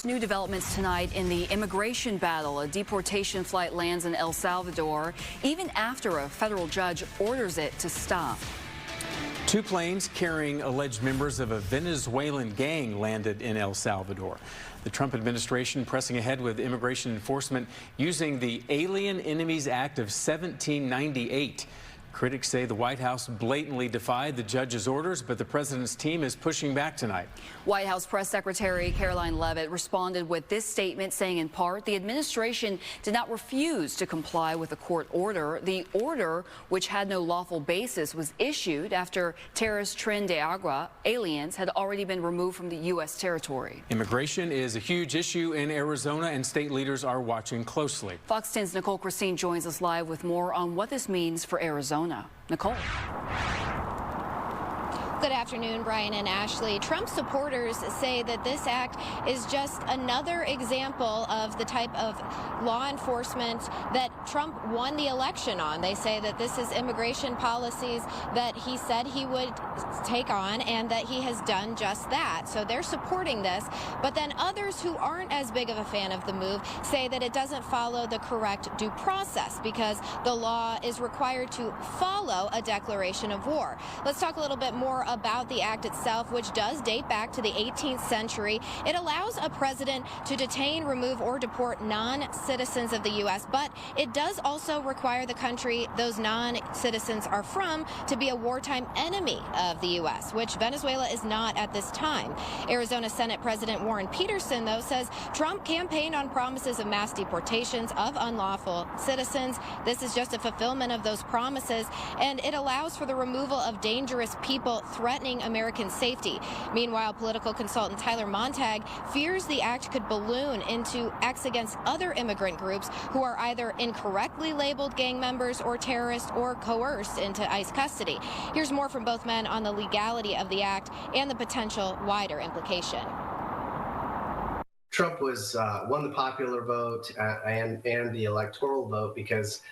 New developments tonight in the immigration battle. A deportation flight lands in El Salvador, even after a federal judge orders it to stop. Two planes carrying alleged members of a Venezuelan gang landed in El Salvador. The Trump administration pressing ahead with immigration enforcement using the Alien Enemies Act of 1798. Critics say the White House blatantly defied the judge's orders, but the president's team is pushing back tonight. White House Press Secretary Caroline Leavitt responded with this statement, saying in part, the administration did not refuse to comply with a court order. The order, which had no lawful basis, was issued after terrorist Tren de Agua aliens had already been removed from the U.S. territory. Immigration is a huge issue in Arizona, and state leaders are watching closely. Fox 10's Nicole Christine joins us live with more on what this means for Arizona. Nicole. Good afternoon, Brian and Ashley. Trump supporters say that this act is just another example of the type of law enforcement that Trump won the election on. They say that this is immigration policies that he said he would take on and that he has done just that. So they're supporting this. But then others who aren't as big of a fan of the move say that it doesn't follow the correct due process because the law is required to follow a declaration of war. Let's talk a little bit more about the act itself, which does date back to the 18th century. It allows a president to detain, remove, or deport non-citizens of the U.S., but it does also require the country those non-citizens are from to be a wartime enemy of the U.S., which Venezuela is not at this time. Arizona Senate President Warren Peterson, though, says Trump campaigned on promises of mass deportations of unlawful citizens. This is just a fulfillment of those promises, and it allows for the removal of dangerous people threatening American safety. Meanwhile, political consultant Tyler Montag fears the act could balloon into acts against other immigrant groups who are either incorrectly labeled gang members or terrorists or coerced into ICE custody. Here's more from both men on the legality of the act and the potential wider implication. Trump won the popular vote and the electoral vote because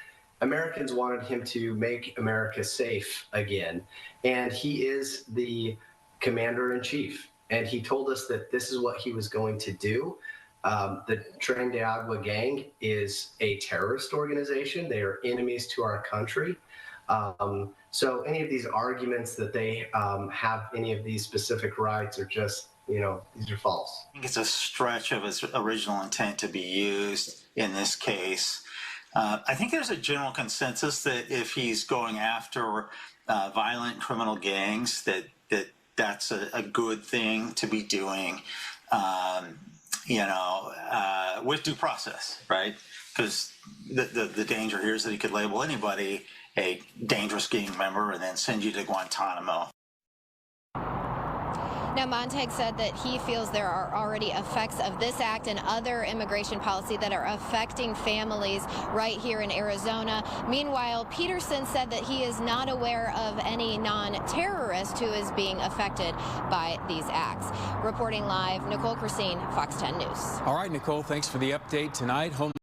Americans wanted him to make America safe again. And he is the commander-in-chief. And he told us that this is what he was going to do. The Tren de Agua gang is a terrorist organization. They are enemies to our country. So any of these arguments that they have any of these specific rights are just, these are false. I think it's a stretch of his original intent to be used in this case. I think there's a general consensus that if he's going after violent criminal gangs, that's a good thing to be doing, with due process, right? Because the danger here is that he could label anybody a dangerous gang member and then send you to Guantanamo. Now, Montag said that he feels there are already effects of this act and other immigration policy that are affecting families right here in Arizona. Meanwhile, Peterson said that he is not aware of any non-terrorist who is being affected by these acts. Reporting live, Nicole Christine, Fox 10 News. All right, Nicole, thanks for the update tonight.